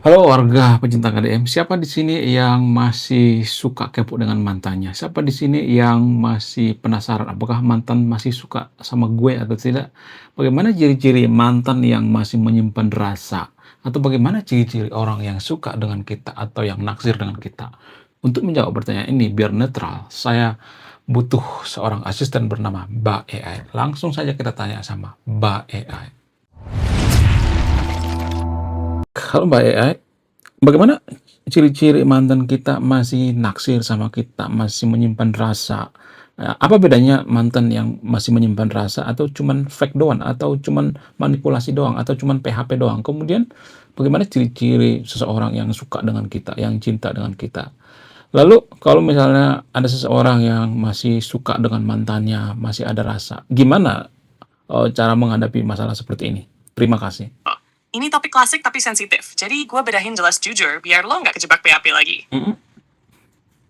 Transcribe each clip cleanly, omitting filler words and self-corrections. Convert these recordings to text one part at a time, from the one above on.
Halo warga pecinta KDM, siapa di sini yang masih suka kepo dengan mantannya? Siapa di sini yang masih penasaran apakah mantan masih suka sama gue atau tidak? Bagaimana ciri-ciri mantan yang masih menyimpan rasa? Atau bagaimana ciri-ciri orang yang suka dengan kita atau yang naksir dengan kita? Untuk menjawab pertanyaan ini biar netral, saya butuh seorang asisten bernama Mbak AI. Langsung saja kita tanya sama Mbak AI. Halo Mbak AI, bagaimana ciri-ciri mantan kita masih naksir sama kita, masih menyimpan rasa? Apa bedanya mantan yang masih menyimpan rasa atau cuman fake doang, atau cuman manipulasi doang, atau cuman PHP doang? Kemudian bagaimana ciri-ciri seseorang yang suka dengan kita, yang cinta dengan kita? Lalu kalau misalnya ada seseorang yang masih suka dengan mantannya, masih ada rasa, gimana cara menghadapi masalah seperti ini? Terima kasih. Ini topik klasik tapi sensitif, jadi gue bedahin jelas jujur biar lo nggak kejebak PHP lagi. Mm-mm.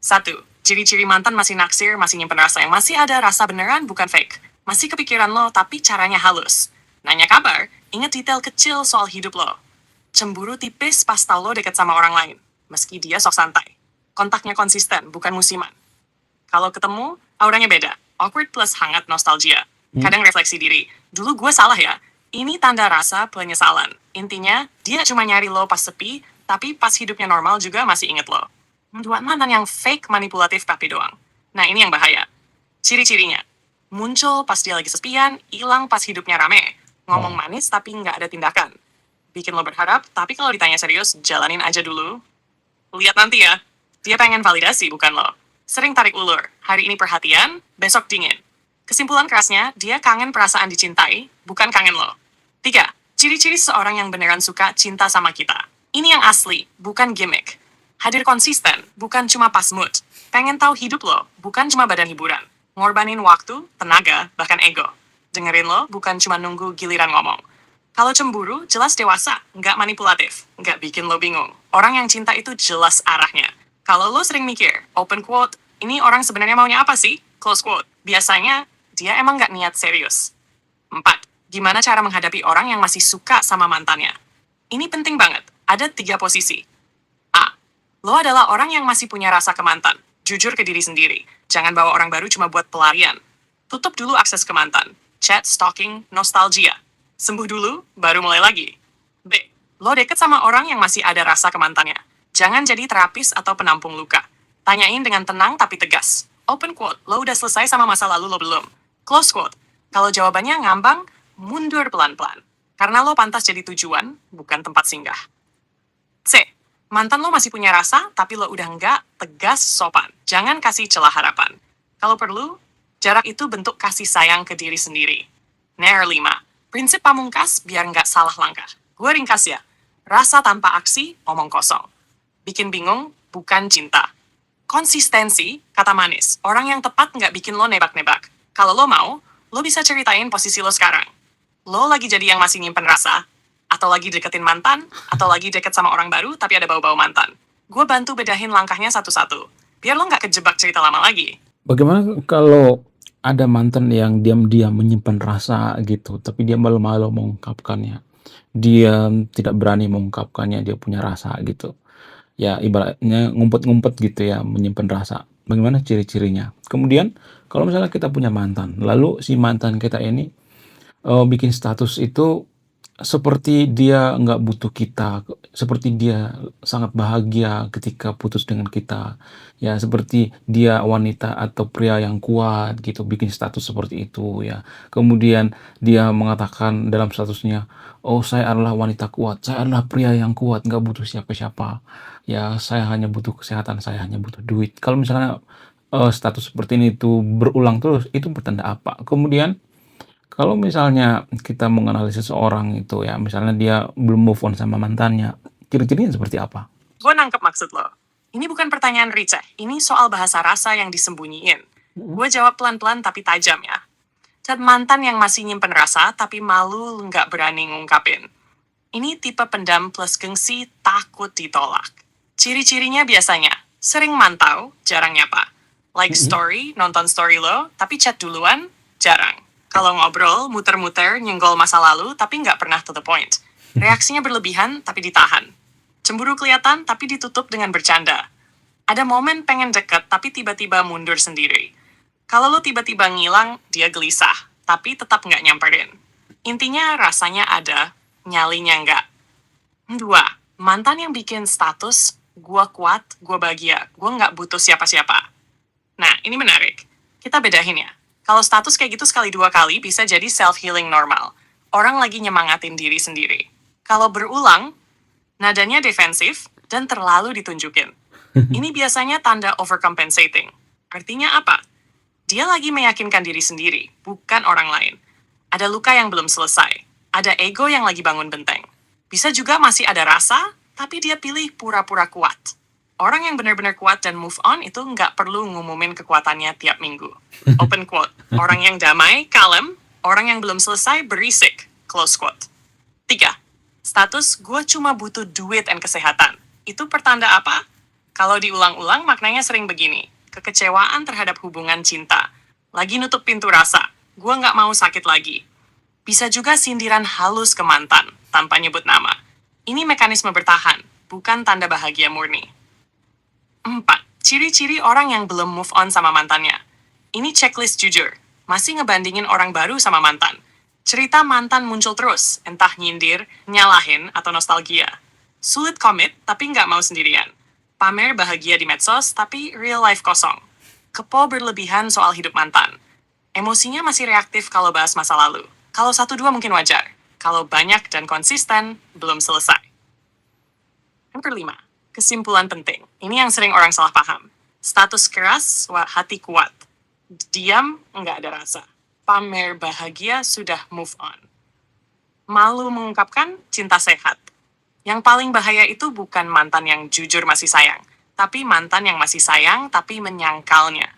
1. Ciri-ciri mantan masih naksir, masih nyimpen rasa yang masih ada rasa beneran bukan fake. Masih kepikiran lo tapi caranya halus. Nanya kabar, inget detail kecil soal hidup lo. Cemburu tipis pas tau lo deket sama orang lain, meski dia sok santai. Kontaknya konsisten, bukan musiman. Kalau ketemu, auranya beda. Awkward plus hangat nostalgia. Kadang refleksi diri. Dulu gue salah ya. Ini tanda rasa penyesalan. Intinya, dia cuma nyari lo pas sepi, tapi pas hidupnya normal juga masih inget lo. Dua mantan yang fake manipulatif tapi doang. Nah ini yang bahaya. Ciri-cirinya. Muncul pas dia lagi sepian, hilang pas hidupnya rame. Ngomong manis tapi nggak ada tindakan. Bikin lo berharap, tapi kalau ditanya serius, jalanin aja dulu. Lihat nanti ya. Dia pengen validasi, bukan lo. Sering tarik ulur. Hari ini perhatian, besok dingin. Kesimpulan kerasnya, dia kangen perasaan dicintai, bukan kangen lo. 3. Ciri-ciri seorang yang beneran suka cinta sama kita. Ini yang asli, bukan gimmick. Hadir konsisten, bukan cuma pas mood. Pengen tahu hidup lo, bukan cuma badan hiburan. Ngorbanin waktu, tenaga, bahkan ego. Dengerin lo, bukan cuma nunggu giliran ngomong. Kalau cemburu, jelas dewasa, nggak manipulatif, nggak bikin lo bingung. Orang yang cinta itu jelas arahnya. Kalau lo sering mikir, open quote, ini orang sebenarnya maunya apa sih? Close quote. Biasanya, dia emang nggak niat serius. 4. Gimana cara menghadapi orang yang masih suka sama mantannya? Ini penting banget. Ada 3 posisi. A. Lo adalah orang yang masih punya rasa ke mantan. Jujur ke diri sendiri. Jangan bawa orang baru cuma buat pelarian. Tutup dulu akses ke mantan. Chat, stalking, nostalgia. Sembuh dulu, baru mulai lagi. B. Lo deket sama orang yang masih ada rasa ke mantannya. Jangan jadi terapis atau penampung luka. Tanyain dengan tenang tapi tegas. Open quote, lo udah selesai sama masa lalu lo belum? Close quote, kalau jawabannya ngambang, mundur pelan-pelan. Karena lo pantas jadi tujuan, bukan tempat singgah. C. Mantan lo masih punya rasa, tapi lo udah enggak, tegas, sopan. Jangan kasih celah harapan. Kalau perlu, jarak itu bentuk kasih sayang ke diri sendiri. Nair 5. Prinsip pamungkas biar nggak salah langkah. Gue ringkas ya. Rasa tanpa aksi, omong kosong. Bikin bingung, bukan cinta. Konsistensi, kata manis. Orang yang tepat nggak bikin lo nebak-nebak. Kalau lo mau, lo bisa ceritain posisi lo sekarang. Lo lagi jadi yang masih nyimpen rasa, atau lagi deketin mantan, atau lagi deket sama orang baru tapi ada bau-bau mantan. Gue bantu bedahin langkahnya satu-satu. Biar lo nggak kejebak cerita lama lagi. Bagaimana kalau ada mantan yang diam-diam menyimpan rasa gitu, tapi dia malu-malu mengungkapkannya. Dia tidak berani mengungkapkannya, dia punya rasa gitu. Ya ibaratnya ngumpet-ngumpet gitu ya, menyimpan rasa. Bagaimana ciri-cirinya? Kemudian kalau misalnya kita punya mantan, lalu si mantan kita ini bikin status itu seperti dia nggak butuh kita, seperti dia sangat bahagia ketika putus dengan kita. Ya, seperti dia wanita atau pria yang kuat gitu, bikin status seperti itu ya. Kemudian dia mengatakan dalam statusnya, "Oh, saya adalah wanita kuat, saya adalah pria yang kuat, nggak butuh siapa-siapa. Ya, saya hanya butuh kesehatan, saya hanya butuh duit." Kalau misalnya status seperti ini tuh berulang terus, itu bertanda apa? Kemudian kalau misalnya kita menganalisis seseorang itu ya, misalnya dia belum move on sama mantannya, ciri-cirinya seperti apa? Gue nangkep maksud lo. Ini bukan pertanyaan receh, ini soal bahasa rasa yang disembunyiin. Mhm. Gue jawab pelan-pelan tapi tajam ya. Dan mantan yang masih nyimpen rasa tapi malu nggak berani ngungkapin. Ini tipe pendam plus gengsi takut ditolak. Ciri-cirinya biasanya, sering mantau, jarang nyapa. Like Mhm. story, nonton story lo, tapi chat duluan, jarang. Kalau ngobrol, muter-muter, nyenggol masa lalu, tapi nggak pernah to the point. Reaksinya berlebihan, tapi ditahan. Cemburu kelihatan tapi ditutup dengan bercanda. Ada momen pengen deket tapi tiba-tiba mundur sendiri. Kalau lo tiba-tiba ngilang, dia gelisah, tapi tetap nggak nyamperin. Intinya rasanya ada, nyalinya nggak. 2. Mantan yang bikin status, gua kuat, gua bahagia, gua nggak butuh siapa-siapa. Nah, ini menarik. Kita bedahin ya. Kalau status kayak gitu sekali dua kali bisa jadi self-healing normal. Orang lagi nyemangatin diri sendiri. Kalau berulang, nadanya defensif dan terlalu ditunjukin. Ini biasanya tanda overcompensating. Artinya apa? Dia lagi meyakinkan diri sendiri, bukan orang lain. Ada luka yang belum selesai. Ada ego yang lagi bangun benteng. Bisa juga masih ada rasa, tapi dia pilih pura-pura kuat. Orang yang benar-benar kuat dan move on itu nggak perlu ngumumin kekuatannya tiap minggu. Open quote. Orang yang damai, kalem. Orang yang belum selesai, berisik. Close quote. 3. Status gue cuma butuh duit dan kesehatan. Itu pertanda apa? Kalau diulang-ulang maknanya sering begini. Kekecewaan terhadap hubungan cinta. Lagi nutup pintu rasa. Gue nggak mau sakit lagi. Bisa juga sindiran halus ke mantan, tanpa nyebut nama. Ini mekanisme bertahan, bukan tanda bahagia murni. 4. Ciri-ciri orang yang belum move on sama mantannya. Ini checklist jujur. Masih ngebandingin orang baru sama mantan. Cerita mantan muncul terus, entah nyindir, nyalahin, atau nostalgia. Sulit komit, tapi nggak mau sendirian. Pamer bahagia di medsos, tapi real life kosong. Kepo berlebihan soal hidup mantan. Emosinya masih reaktif kalau bahas masa lalu. Kalau 1-2 mungkin wajar. Kalau banyak dan konsisten, belum selesai. Yang kelima, kesimpulan penting. Ini yang sering orang salah paham. Status keras, hati kuat. Diam, nggak ada rasa. Pamer bahagia, sudah move on. Malu mengungkapkan, cinta sehat. Yang paling bahaya itu bukan mantan yang jujur masih sayang, tapi mantan yang masih sayang tapi menyangkalnya.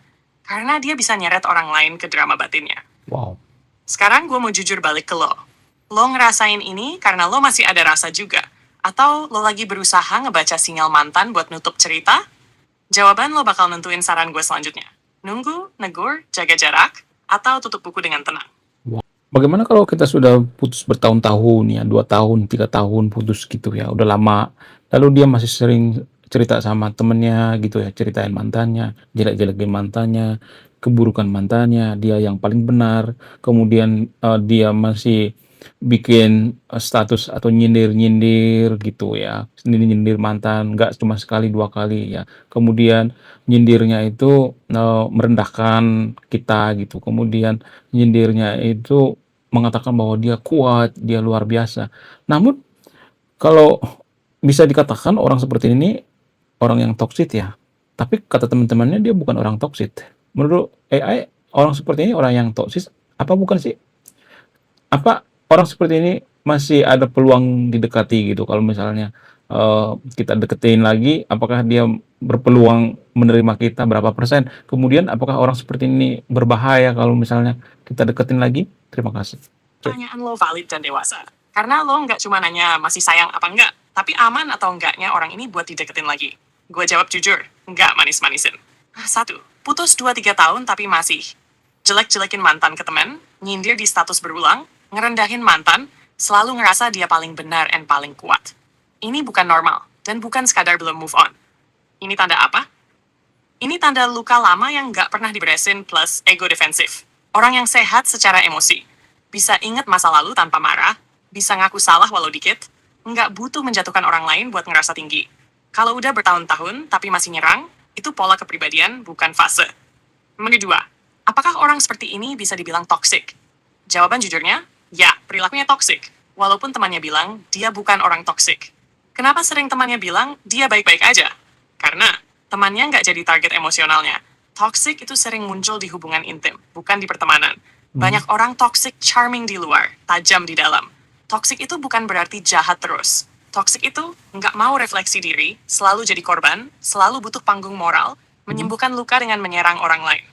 Karena dia bisa nyeret orang lain ke drama batinnya. Wow. Sekarang gue mau jujur balik ke lo. Lo ngerasain ini karena lo masih ada rasa juga? Atau lo lagi berusaha ngebaca sinyal mantan buat nutup cerita? Jawaban lo bakal nentuin saran gue selanjutnya. Nunggu, negur, jaga jarak, atau tutup buku dengan tenang. Bagaimana kalau kita sudah putus bertahun-tahun ya, 2 tahun, 3 tahun putus gitu ya, udah lama. Lalu dia masih sering cerita sama temennya gitu ya, ceritain mantannya, jelek-jelekin mantannya, keburukan mantannya, dia yang paling benar. Kemudian dia masih bikin status atau nyindir-nyindir gitu ya, nyindir mantan, nggak cuma sekali 2 kali ya. Kemudian nyindirnya itu merendahkan kita gitu. Kemudian nyindirnya itu mengatakan bahwa dia kuat, dia luar biasa. Namun kalau bisa dikatakan orang seperti ini orang yang toksik ya. Tapi kata teman-temannya dia bukan orang toksik. Menurut AI orang seperti ini orang yang toksik apa bukan sih? Apa orang seperti ini masih ada peluang didekati gitu? Kalau misalnya kita deketin lagi, apakah dia berpeluang menerima kita berapa persen? Kemudian apakah orang seperti ini berbahaya kalau misalnya kita deketin lagi? Terima kasih. Pertanyaan lo valid dan dewasa. Karena lo nggak cuma nanya masih sayang apa enggak, tapi aman atau enggaknya orang ini buat dideketin lagi. Gue jawab jujur, nggak manis-manisin. 1. Putus 2-3 tahun tapi masih jelek-jelekin mantan ke temen, nyindir di status berulang, ngerendahin mantan, selalu ngerasa dia paling benar dan paling kuat. Ini bukan normal, dan bukan sekadar belum move on. Ini tanda apa? Ini tanda luka lama yang nggak pernah diberesin plus ego defensif. Orang yang sehat secara emosi. Bisa ingat masa lalu tanpa marah, bisa ngaku salah walau dikit, nggak butuh menjatuhkan orang lain buat ngerasa tinggi. Kalau udah bertahun-tahun tapi masih nyerang, itu pola kepribadian, bukan fase. Kedua, apakah orang seperti ini bisa dibilang toksik? Jawaban jujurnya, ya, perilakunya toksik. Walaupun temannya bilang, dia bukan orang toksik. Kenapa sering temannya bilang, dia baik-baik aja? Karena temannya nggak jadi target emosionalnya. Toxic itu sering muncul di hubungan intim, bukan di pertemanan. Banyak orang toxic charming di luar, tajam di dalam. Toxic itu bukan berarti jahat terus. Toxic itu nggak mau refleksi diri, selalu jadi korban, selalu butuh panggung moral, menyembuhkan luka dengan menyerang orang lain.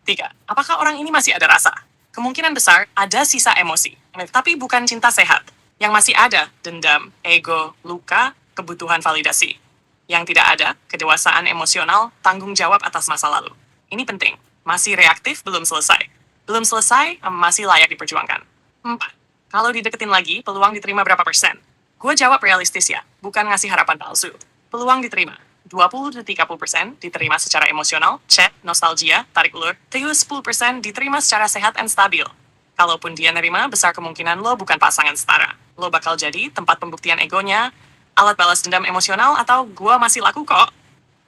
3. Apakah orang ini masih ada rasa? Kemungkinan besar ada sisa emosi, tapi bukan cinta sehat. Yang masih ada, dendam, ego, luka, kebutuhan validasi. Yang tidak ada, kedewasaan emosional, tanggung jawab atas masa lalu. Ini penting. Masih reaktif, belum selesai. Belum selesai, masih layak diperjuangkan. 4. Kalau dideketin lagi, peluang diterima berapa persen? Gue jawab realistis ya, bukan ngasih harapan palsu. Peluang diterima. 20-30% diterima secara emosional, chat, nostalgia, tarik ulur. 10% diterima secara sehat dan stabil. Kalaupun dia nerima, besar kemungkinan lo bukan pasangan setara. Lo bakal jadi tempat pembuktian egonya, alat balas dendam emosional, atau gua masih laku kok.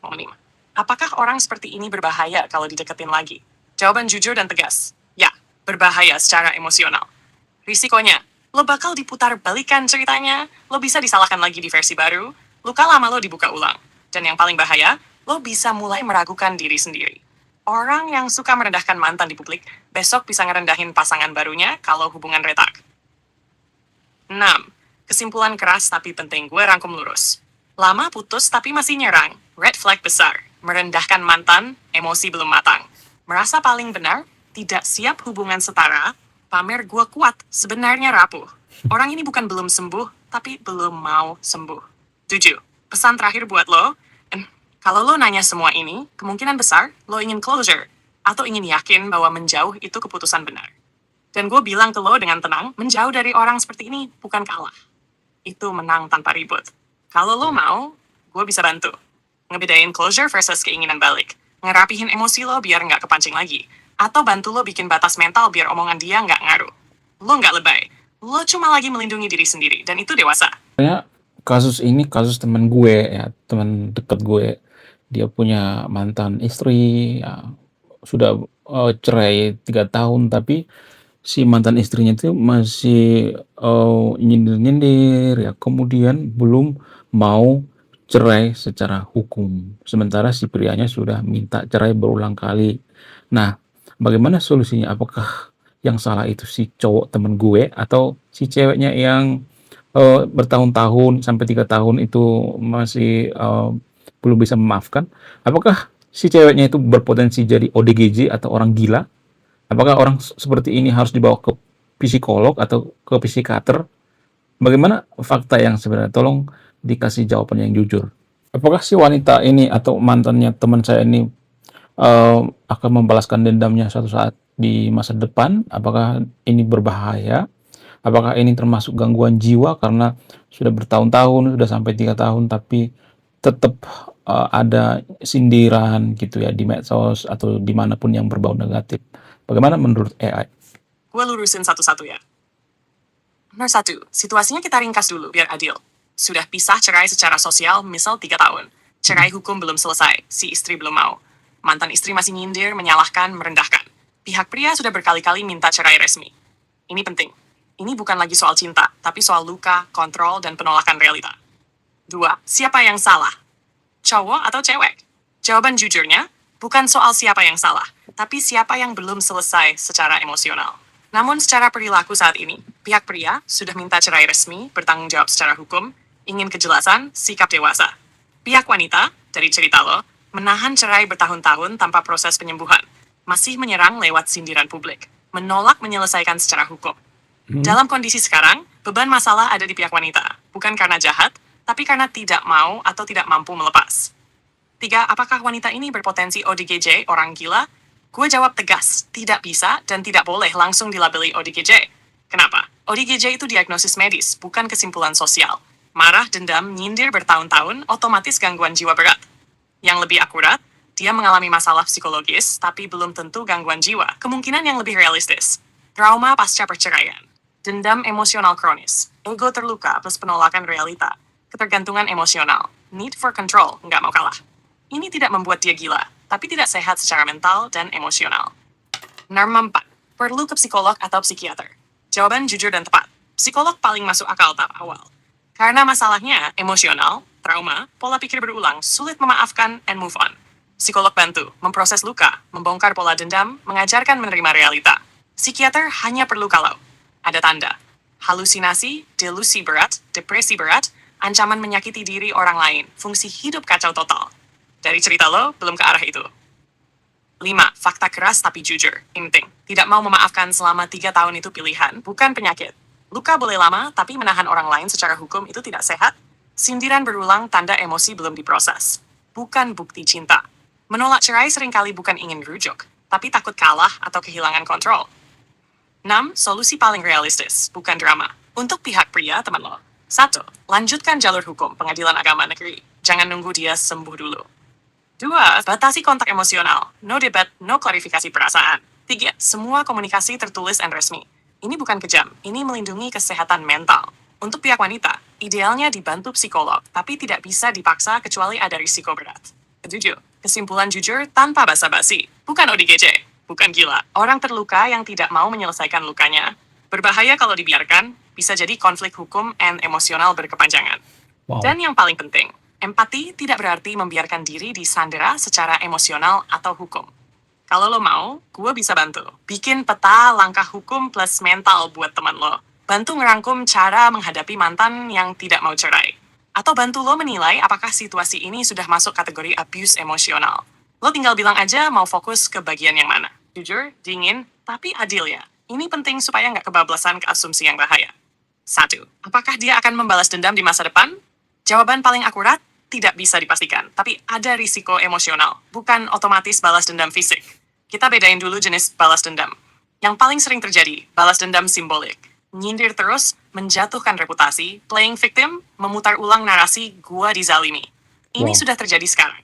Mau nih, apakah orang seperti ini berbahaya kalau dideketin lagi? Jawaban jujur dan tegas. Ya, berbahaya secara emosional. Risikonya, lo bakal diputar balikan ceritanya, lo bisa disalahkan lagi di versi baru, luka lama lo dibuka ulang. Dan yang paling bahaya, lo bisa mulai meragukan diri sendiri. Orang yang suka merendahkan mantan di publik, besok bisa ngerendahin pasangan barunya kalau hubungan retak. 6. Kesimpulan keras tapi penting gue rangkum lurus. Lama putus tapi masih nyerang, red flag besar. Merendahkan mantan, emosi belum matang. Merasa paling benar, tidak siap hubungan setara, pamer gue kuat, sebenarnya rapuh. Orang ini bukan belum sembuh, tapi belum mau sembuh. 7. Pesan terakhir buat lo, kalau lo nanya semua ini, kemungkinan besar lo ingin closure, atau ingin yakin bahwa menjauh itu keputusan benar. Dan gue bilang ke lo dengan tenang, menjauh dari orang seperti ini bukan kalah. Itu menang tanpa ribut. Kalau lo mau, gue bisa bantu. Ngebedain closure versus keinginan balik. Ngerapihin emosi lo biar nggak kepancing lagi. Atau bantu lo bikin batas mental biar omongan dia nggak ngaruh. Lo nggak lebay. Lo cuma lagi melindungi diri sendiri, dan itu dewasa. Kasus ini kasus teman gue ya, teman dekat gue. Dia punya mantan istri, ya, sudah cerai 3 tahun, tapi si mantan istrinya itu masih nyindir-nyindir ya, kemudian belum mau cerai secara hukum. Sementara si prianya sudah minta cerai berulang kali. Nah, bagaimana solusinya? Apakah yang salah itu si cowok temen gue atau si ceweknya yang bertahun-tahun sampai 3 tahun itu masih belum bisa memaafkan? Apakah si ceweknya itu berpotensi jadi ODGJ atau orang gila? Apakah orang seperti ini harus dibawa ke psikolog atau ke psikiater? Bagaimana fakta yang sebenarnya? Tolong dikasih jawaban yang jujur. Apakah si wanita ini atau mantannya teman saya ini akan membalaskan dendamnya suatu saat di masa depan? Apakah ini berbahaya? Apakah ini termasuk gangguan jiwa karena sudah bertahun-tahun, sudah sampai 3 tahun, tapi tetap ada sindiran gitu ya di medsos atau dimanapun yang berbau negatif. Bagaimana menurut AI? Gue lurusin satu-satu ya. Nomor 1, situasinya kita ringkas dulu biar adil. Sudah pisah cerai secara sosial, misal 3 tahun. Cerai hukum belum selesai, si istri belum mau. Mantan istri masih nyindir, menyalahkan, merendahkan. Pihak pria sudah berkali-kali minta cerai resmi. Ini penting. Ini bukan lagi soal cinta, tapi soal luka, kontrol, dan penolakan realita. 2. Siapa yang salah? Cowok atau cewek? Jawaban jujurnya, bukan soal siapa yang salah, tapi siapa yang belum selesai secara emosional. Namun secara perilaku saat ini, pihak pria sudah minta cerai resmi, bertanggung jawab secara hukum, ingin kejelasan, sikap dewasa. Pihak wanita, dari cerita lo, menahan cerai bertahun-tahun tanpa proses penyembuhan, masih menyerang lewat sindiran publik, menolak menyelesaikan secara hukum. Dalam kondisi sekarang, beban masalah ada di pihak wanita, bukan karena jahat, tapi karena tidak mau atau tidak mampu melepas. 3. Apakah wanita ini berpotensi ODGJ, orang gila? Gue jawab tegas, tidak bisa dan tidak boleh langsung dilabeli ODGJ. Kenapa? ODGJ itu diagnosis medis, bukan kesimpulan sosial. Marah, dendam, nyindir bertahun-tahun, otomatis gangguan jiwa berat. Yang lebih akurat, dia mengalami masalah psikologis, tapi belum tentu gangguan jiwa. Kemungkinan yang lebih realistis. Trauma pasca perceraian. Dendam emosional kronis, ego terluka plus penolakan realita, ketergantungan emosional, need for control, nggak mau kalah. Ini tidak membuat dia gila, tapi tidak sehat secara mental dan emosional. Norma 4. Perlu ke psikolog atau psikiater? Jawaban jujur dan tepat. Psikolog paling masuk akal tahap awal. Karena masalahnya emosional, trauma, pola pikir berulang, sulit memaafkan, and move on. Psikolog bantu, memproses luka, membongkar pola dendam, mengajarkan menerima realita. Psikiater hanya perlu kalau ada tanda halusinasi, delusi berat, depresi berat, ancaman menyakiti diri orang lain, fungsi hidup kacau total. Dari cerita lo, belum ke arah itu. 5. Fakta keras tapi jujur. Ini penting. Tidak mau memaafkan selama 3 tahun itu pilihan, bukan penyakit. Luka boleh lama, tapi menahan orang lain secara hukum itu tidak sehat. Sindiran berulang tanda emosi belum diproses. Bukan bukti cinta. Menolak cerai seringkali bukan ingin rujuk, tapi takut kalah atau kehilangan kontrol. 6. Solusi paling realistis, bukan drama. Untuk pihak pria, teman lo. 1. Lanjutkan jalur hukum pengadilan agama negeri. Jangan nunggu dia sembuh dulu. 2. Batasi kontak emosional. No debat, no klarifikasi perasaan. 3. Semua komunikasi tertulis dan resmi. Ini bukan kejam, ini melindungi kesehatan mental. Untuk pihak wanita, idealnya dibantu psikolog, tapi tidak bisa dipaksa kecuali ada risiko berat. 7. Kesimpulan jujur tanpa basa-basi. Bukan ODGJ, bukan gila. Orang terluka yang tidak mau menyelesaikan lukanya. Berbahaya kalau dibiarkan, bisa jadi konflik hukum dan emosional berkepanjangan. Wow. Dan yang paling penting, empati tidak berarti membiarkan diri disandera secara emosional atau hukum. Kalau lo mau, gue bisa bantu. Bikin peta langkah hukum plus mental buat teman lo. Bantu ngerangkum cara menghadapi mantan yang tidak mau cerai. Atau bantu lo menilai apakah situasi ini sudah masuk kategori abuse emosional. Lo tinggal bilang aja mau fokus ke bagian yang mana. Jujur, dingin, tapi adil ya. Ini penting supaya nggak kebablasan ke asumsi yang bahaya. 1. Apakah dia akan membalas dendam di masa depan? Jawaban paling akurat, tidak bisa dipastikan, tapi ada risiko emosional, bukan otomatis balas dendam fisik. Kita bedain dulu jenis balas dendam. Yang paling sering terjadi, balas dendam simbolik. Nyindir terus, menjatuhkan reputasi, playing victim, memutar ulang narasi gua dizalimi. Ini Wow. sudah terjadi sekarang.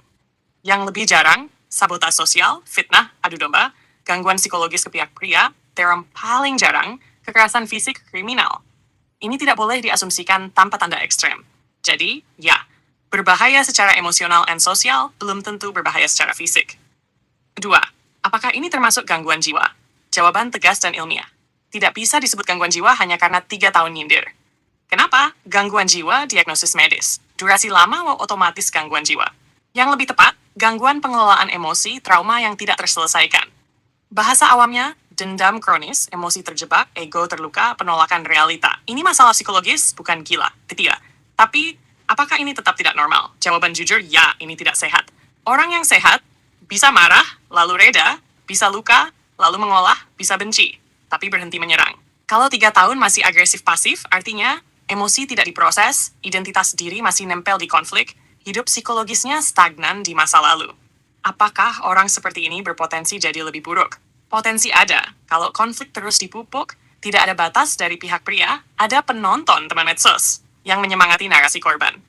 Yang lebih jarang, sabotase sosial, fitnah, adu domba, gangguan psikologis ke pihak pria, term paling jarang, kekerasan fisik kriminal. Ini tidak boleh diasumsikan tanpa tanda ekstrem. Jadi, ya, berbahaya secara emosional dan sosial belum tentu berbahaya secara fisik. Kedua, apakah ini termasuk gangguan jiwa? Jawaban tegas dan ilmiah. Tidak bisa disebut gangguan jiwa hanya karena 3 tahun nyindir. Kenapa? Gangguan jiwa diagnosis medis. Durasi lama otomatis gangguan jiwa. Yang lebih tepat, gangguan pengelolaan emosi, trauma yang tidak terselesaikan. Bahasa awamnya, dendam kronis, emosi terjebak, ego terluka, penolakan realita. Ini masalah psikologis, bukan gila. Ketiga, tapi apakah ini tetap tidak normal? Jawaban jujur, ya, ini tidak sehat. Orang yang sehat bisa marah, lalu reda, bisa luka, lalu mengolah, bisa benci, tapi berhenti menyerang. Kalau 3 tahun masih agresif pasif, artinya emosi tidak diproses, identitas diri masih nempel di konflik, hidup psikologisnya stagnan di masa lalu. Apakah orang seperti ini berpotensi jadi lebih buruk? Potensi ada. Kalau konflik terus dipupuk, tidak ada batas dari pihak pria, ada penonton teman medsos yang menyemangati narasi korban.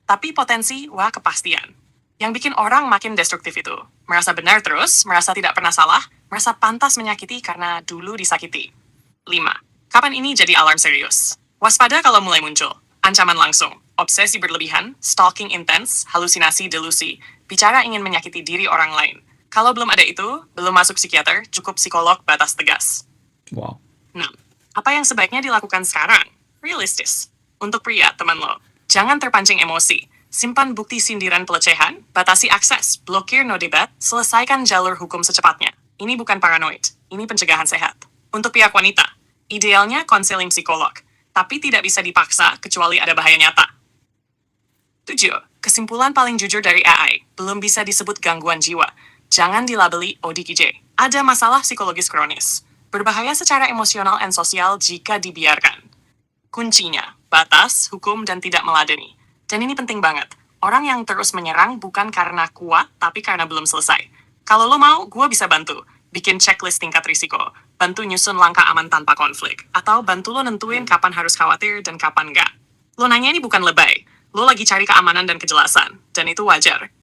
Tapi potensi, wah kepastian. Yang bikin orang makin destruktif itu. Merasa benar terus, merasa tidak pernah salah, merasa pantas menyakiti karena dulu disakiti. 5. Kapan ini jadi alarm serius? Waspada kalau mulai muncul. Ancaman langsung, obsesi berlebihan, stalking intens, halusinasi delusi, bicara ingin menyakiti diri orang lain. Kalau belum ada itu, belum masuk psikiater, cukup psikolog batas tegas. Wow. 6. Apa yang sebaiknya dilakukan sekarang? Realistis. Untuk pria, teman lo, jangan terpancing emosi. Simpan bukti sindiran pelecehan, batasi akses, blokir no debat, selesaikan jalur hukum secepatnya. Ini bukan paranoid, ini pencegahan sehat. Untuk pihak wanita, idealnya konseling psikolog, tapi tidak bisa dipaksa kecuali ada bahaya nyata. 7. Kesimpulan paling jujur dari AI, belum bisa disebut gangguan jiwa. Jangan dilabeli ODGJ. Ada masalah psikologis kronis. Berbahaya secara emosional dan sosial jika dibiarkan. Kuncinya, batas, hukum, dan tidak meladeni. Dan ini penting banget. Orang yang terus menyerang bukan karena kuat, tapi karena belum selesai. Kalau lo mau, gue bisa bantu. Bikin checklist tingkat risiko. Bantu nyusun langkah aman tanpa konflik. Atau bantu lo nentuin kapan harus khawatir dan kapan enggak. Lo nanya ini bukan lebay. Lo lagi cari keamanan dan kejelasan. Dan itu wajar.